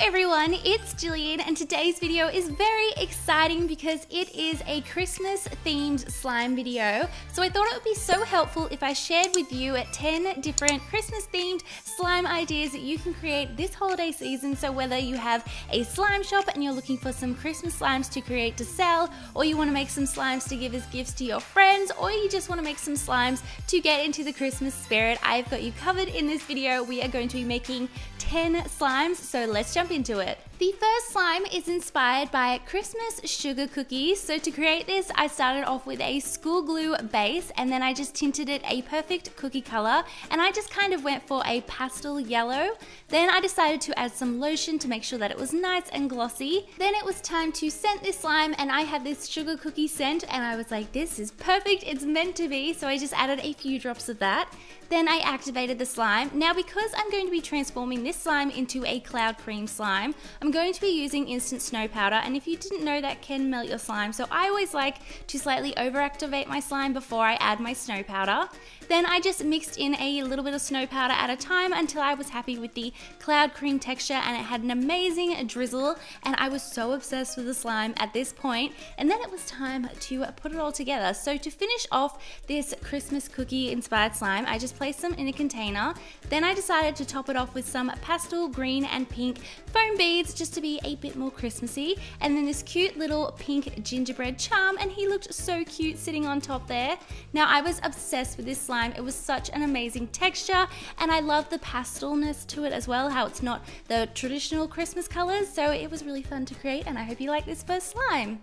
everyone, it's Jillian and today's video is very exciting because it is a Christmas themed slime video. So I thought it would be so helpful if I shared with you 10 different Christmas themed slime ideas that you can create this holiday season. So whether you have a slime shop and you're looking for some Christmas slimes to create to sell, or you want to make some slimes to give as gifts to your friends, or you just want to make some slimes to get into the Christmas spirit, I've got you covered in this video. We are going to be making 10 slimes, so let's jump into it. The first slime is inspired by Christmas sugar cookies. So to create this, I started off with a school glue base and then I just tinted it a perfect cookie color, and I just kind of went for a pastel yellow. Then I decided to add some lotion to make sure that it was nice and glossy. Then it was time to scent this slime, and I had this sugar cookie scent and I was like, this is perfect, it's meant to be. So I just added a few drops of that. Then I activated the slime. Now because I'm going to be transforming this slime into a cloud cream slime, I'm going to be using instant snow powder, and if you didn't know, that can melt your slime. So I always like to slightly overactivate my slime before I add my snow powder. Then I just mixed in a little bit of snow powder at a time until I was happy with the cloud cream texture, and it had an amazing drizzle, and I was so obsessed with the slime at this point. And then it was time to put it all together. So to finish off this Christmas cookie inspired slime, I just placed them in a container. Then I decided to top it off with some pastel green and pink foam beads just to be a bit more Christmassy, and then this cute little pink gingerbread charm, and he looked so cute sitting on top there. Now I was obsessed with this slime. It was such an amazing texture, and I love the pastelness to it as well, how it's not the traditional Christmas colors. So it was really fun to create, and I hope you like this first slime.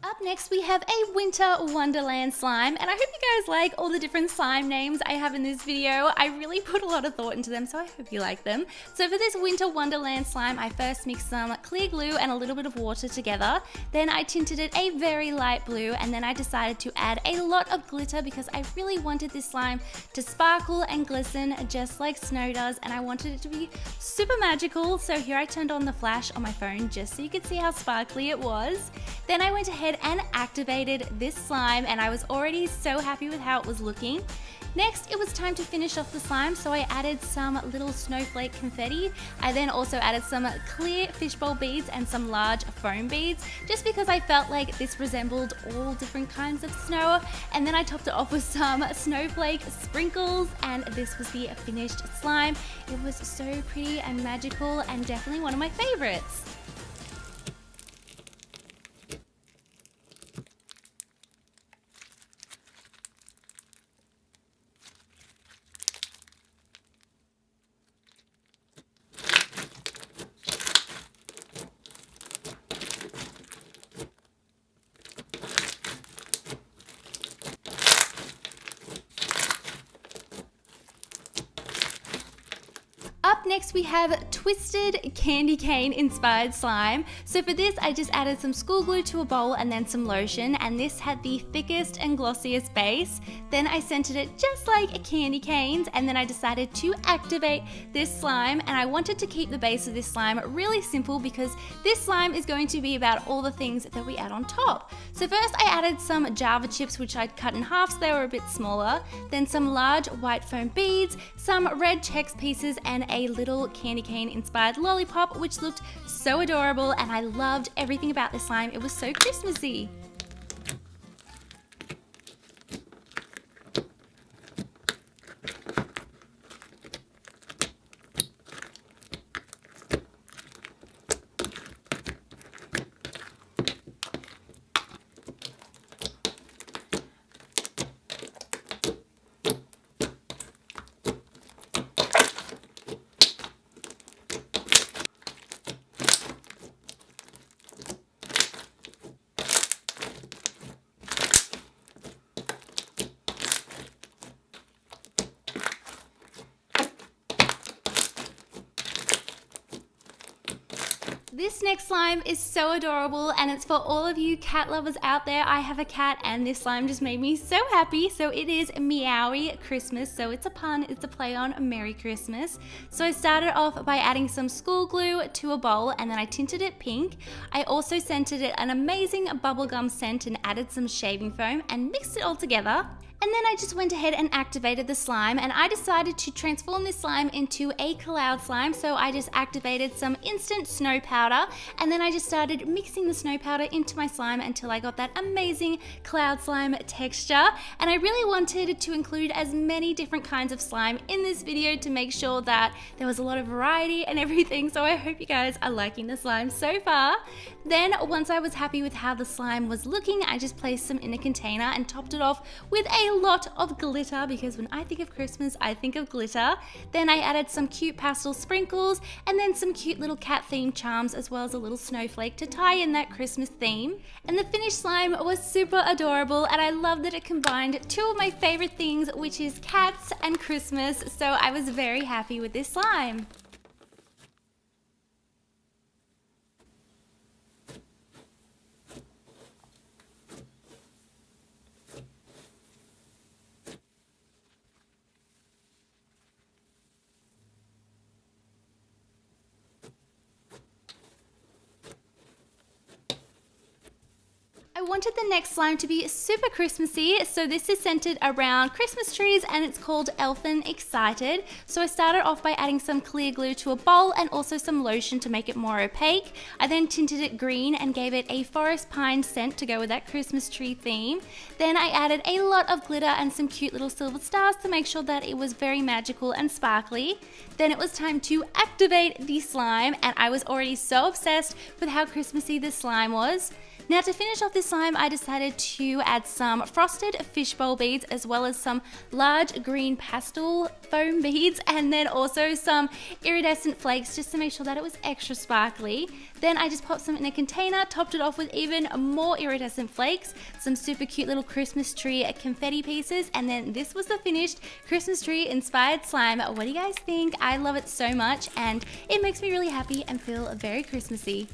Up next we have a winter wonderland slime, and I hope you guys like all the different slime names I have in this video. I really put a lot of thought into them, so I hope you like them. So for this winter wonderland slime, I first mixed some clear glue and a little bit of water together. Then I tinted it a very light blue, and then I decided to add a lot of glitter because I really wanted this slime to sparkle and glisten just like snow does, and I wanted it to be super magical. So here I turned on the flash on my phone just so you could see how sparkly it was. Then I went ahead and activated this slime, and I was already so happy with how it was looking. Next, it was time to finish off the slime, so I added some little snowflake confetti. I then also added some clear fishbowl beads and some large foam beads, just because I felt like this resembled all different kinds of snow. And then I topped it off with some snowflake sprinkles, and this was the finished slime. It was so pretty and magical, and definitely one of my favorites. Up next we have twisted candy cane inspired slime. So for this I just added some school glue to a bowl and then some lotion, and this had the thickest and glossiest base. Then I scented it just like candy canes, and then I decided to activate this slime, and I wanted to keep the base of this slime really simple because this slime is going to be about all the things that we add on top. So first I added some Java chips, which I'd cut in half so they were a bit smaller, then some large white foam beads, some red Chex pieces, and a little candy cane inspired lollipop, which looked so adorable, and I loved everything about this slime. It was so Christmassy. This next slime is so adorable, and it's for all of you cat lovers out there. I have a cat and this slime just made me so happy. So it is Meowie Christmas, so it's a pun, it's a play on Merry Christmas. So I started off by adding some school glue to a bowl, and then I tinted it pink. I also scented it an amazing bubblegum scent and added some shaving foam and mixed it all together. And then I just went ahead and activated the slime, and I decided to transform this slime into a cloud slime. So I just activated some instant snow powder, and then I just started mixing the snow powder into my slime until I got that amazing cloud slime texture. And I really wanted to include as many different kinds of slime in this video to make sure that there was a lot of variety and everything. So I hope you guys are liking the slime so far. Then once I was happy with how the slime was looking, I just placed some in a container and topped it off with a lot of glitter, because when I think of Christmas, I think of glitter. Then I added some cute pastel sprinkles and then some cute little cat themed charms, as well as a little snowflake to tie in that Christmas theme. And the finished slime was super adorable, and I love that it combined two of my favorite things, which is cats and Christmas. So I was very happy with this slime. I wanted the next slime to be super Christmassy, so this is centered around Christmas trees and it's called Elfin Excited. So I started off by adding some clear glue to a bowl and also some lotion to make it more opaque. I then tinted it green and gave it a forest pine scent to go with that Christmas tree theme. Then I added a lot of glitter and some cute little silver stars to make sure that it was very magical and sparkly. Then it was time to activate the slime, and I was already so obsessed with how Christmassy this slime was. Now to finish off this slime, I decided to add some frosted fishbowl beads, as well as some large green pastel foam beads, and then also some iridescent flakes just to make sure that it was extra sparkly. Then I just popped some in a container, topped it off with even more iridescent flakes, some super cute little Christmas tree confetti pieces, and then this was the finished Christmas tree inspired slime. What do you guys think? I love it so much, and it makes me really happy and feel very Christmassy.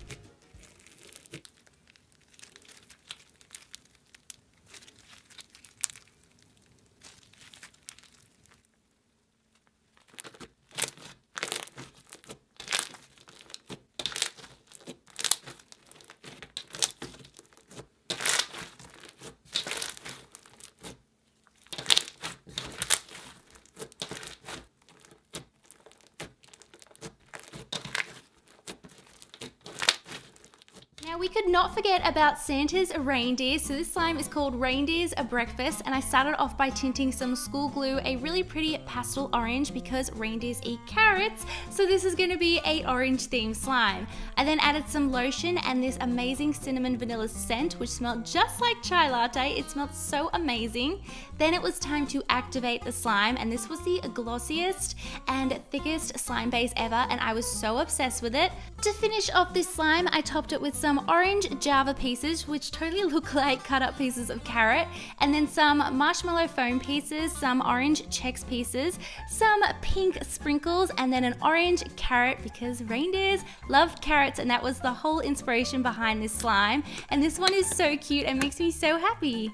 Now we could not forget about Santa's reindeer. So this slime is called Reindeers a Breakfast, and I started off by tinting some school glue a really pretty pastel orange because reindeers eat carrots. So this is going to be a orange themed slime. I then added some lotion and this amazing cinnamon vanilla scent, which smelled just like chai latte. It smelled so amazing. Then it was time to activate the slime, and this was the glossiest and thickest slime base ever, and I was so obsessed with it. To finish off this slime, I topped it with some orange Java pieces, which totally look like cut up pieces of carrot, and then some marshmallow foam pieces, some orange Chex pieces, some pink sprinkles, and then an orange carrot because reindeers love carrots, and that was the whole inspiration behind this slime. And this one is so cute and makes me so happy.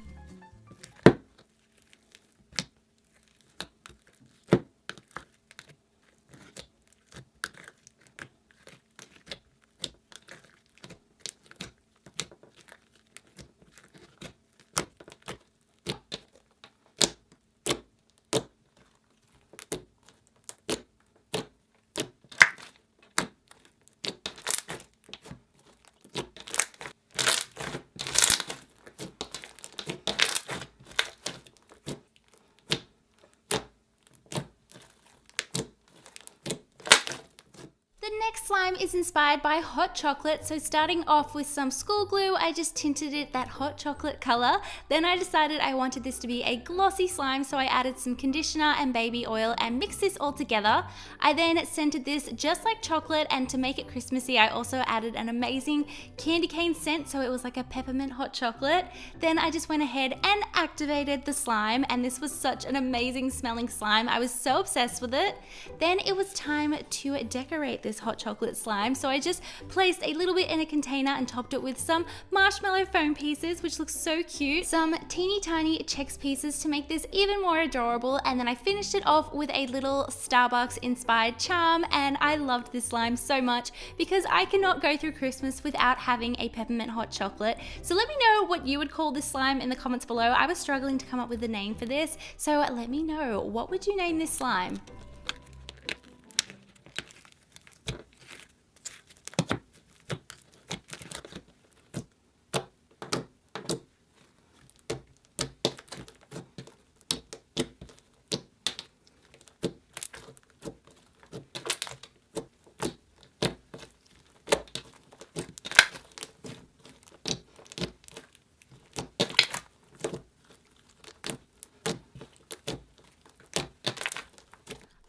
The next slime is inspired by hot chocolate. So starting off with some school glue, I just tinted it that hot chocolate color. Then I decided I wanted this to be a glossy slime, so I added some conditioner and baby oil and mixed this all together. I then scented this just like chocolate, and to make it Christmassy, I also added an amazing candy cane scent, so it was like a peppermint hot chocolate. Then I just went ahead and activated the slime, and this was such an amazing smelling slime. I was so obsessed with it. Then it was time to decorate this hot hot chocolate slime. So I just placed a little bit in a container and topped it with some marshmallow foam pieces, which looks so cute. Some teeny tiny Chex pieces to make this even more adorable. And then I finished it off with a little Starbucks inspired charm. And I loved this slime so much because I cannot go through Christmas without having a peppermint hot chocolate. So let me know what you would call this slime in the comments below. I was struggling to come up with a name for this, so let me know, what would you name this slime?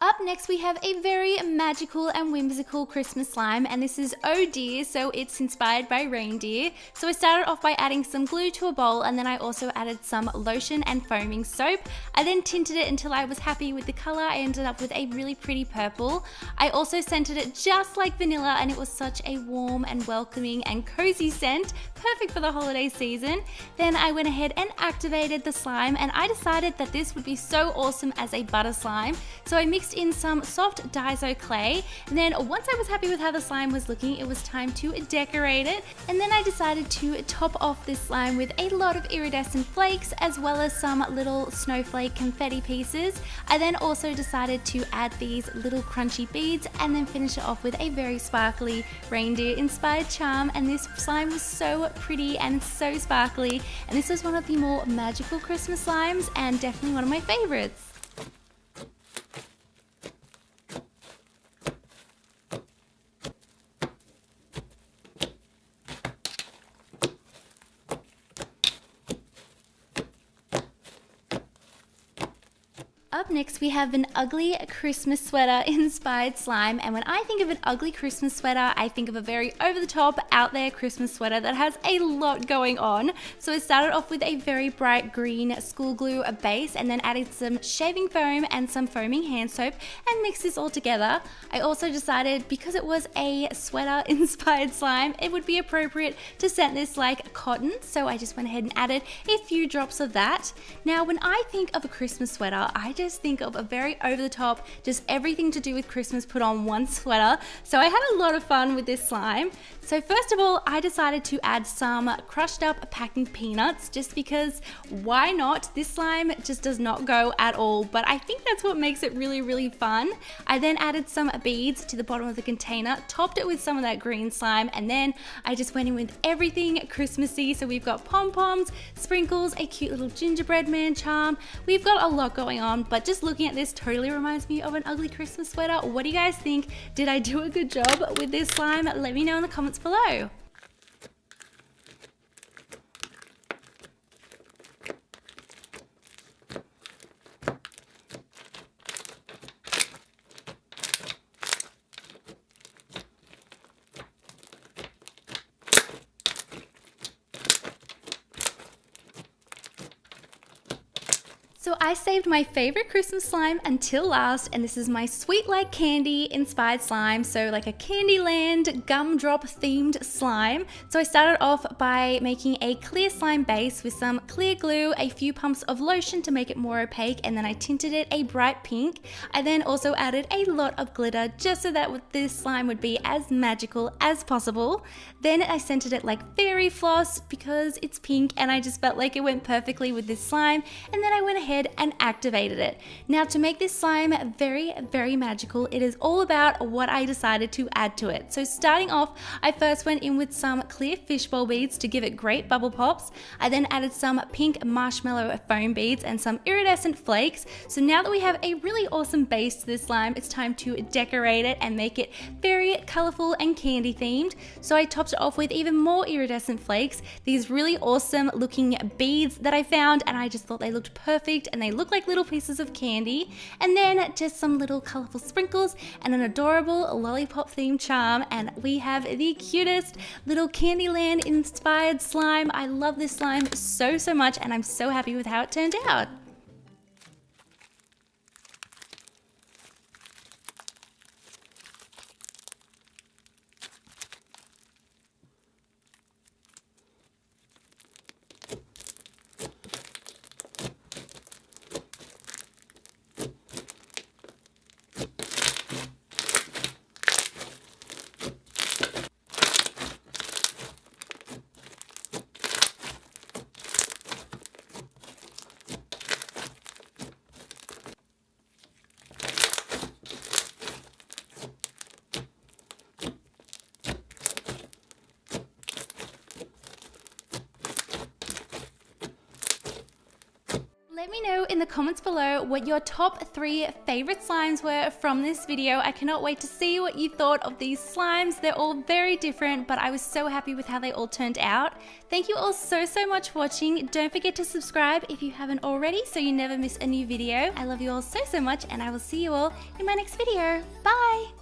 Up next we have a very magical and whimsical Christmas slime, and this is Oh Dear, so it's inspired by reindeer. So I started off by adding some glue to a bowl, and then I also added some lotion and foaming soap. I then tinted it until I was happy with the color. I ended up with a really pretty purple. I also scented it just like vanilla, and it was such a warm and welcoming and cozy scent, perfect for the holiday season. Then I went ahead and activated the slime, and I decided that this would be so awesome as a butter slime. So I mixed in some soft Daiso clay, and then once I was happy with how the slime was looking, it was time to decorate it. And then I decided to top off this slime with a lot of iridescent flakes as well as some little snowflake confetti pieces. I then also decided to add these little crunchy beads and then finish it off with a very sparkly reindeer inspired charm. And this slime was so pretty and so sparkly, and this was one of the more magical Christmas slimes and definitely one of my favorites. Up next we have an ugly Christmas sweater inspired slime, and when I think of an ugly Christmas sweater, I think of a very over-the-top, out there Christmas sweater that has a lot going on. So I started off with a very bright green school glue base, and then added some shaving foam and some foaming hand soap and mixed this all together. I also decided, because it was a sweater inspired slime, it would be appropriate to scent this like cotton, so I just went ahead and added a few drops of that. Now when I think of a Christmas sweater, I just think of a very over-the-top, just everything to do with Christmas put on one sweater. So I had a lot of fun with this slime. So first of all, I decided to add some crushed up packing peanuts, just because why not? This slime just does not go at all, but I think that's what makes it really, really fun. I then added some beads to the bottom of the container, topped it with some of that green slime, and then I just went in with everything Christmassy. So we've got pom-poms, sprinkles, a cute little gingerbread man charm. We've got a lot going on, but just looking at this totally reminds me of an ugly Christmas sweater. What do you guys think? Did I do a good job with this slime? Let me know in the comments below. So I saved my favorite Christmas slime until last, and this is my Sweet Like Candy inspired slime. So like a Candyland gumdrop themed slime. So I started off by making a clear slime base with some clear glue, a few pumps of lotion to make it more opaque, and then I tinted it a bright pink. I then also added a lot of glitter just so that this slime would be as magical as possible. Then I scented it like fairy floss because it's pink, and I just felt like it went perfectly with this slime. And then I went ahead and activated it. Now to make this slime very, very magical, it is all about what I decided to add to it. So starting off, I first went in with some clear fishbowl beads to give it great bubble pops. I then added some pink marshmallow foam beads and some iridescent flakes. So now that we have a really awesome base to this slime, it's time to decorate it and make it very colorful and candy themed. So I topped it off with even more iridescent flakes, these really awesome looking beads that I found, and I just thought they looked perfect and they look like little pieces of candy. And then just some little colorful sprinkles and an adorable lollipop themed charm, and we have the cutest little Candyland inspired slime. I love this slime so much, and I'm so happy with how it turned out. Let me know in the comments below what your top 3 favorite slimes were from this video. I cannot wait to see what you thought of these slimes. They're all very different, but I was so happy with how they all turned out. Thank you all so much for watching. Don't forget to subscribe if you haven't already so you never miss a new video. I love you all so much, and I will see you all in my next video. Bye!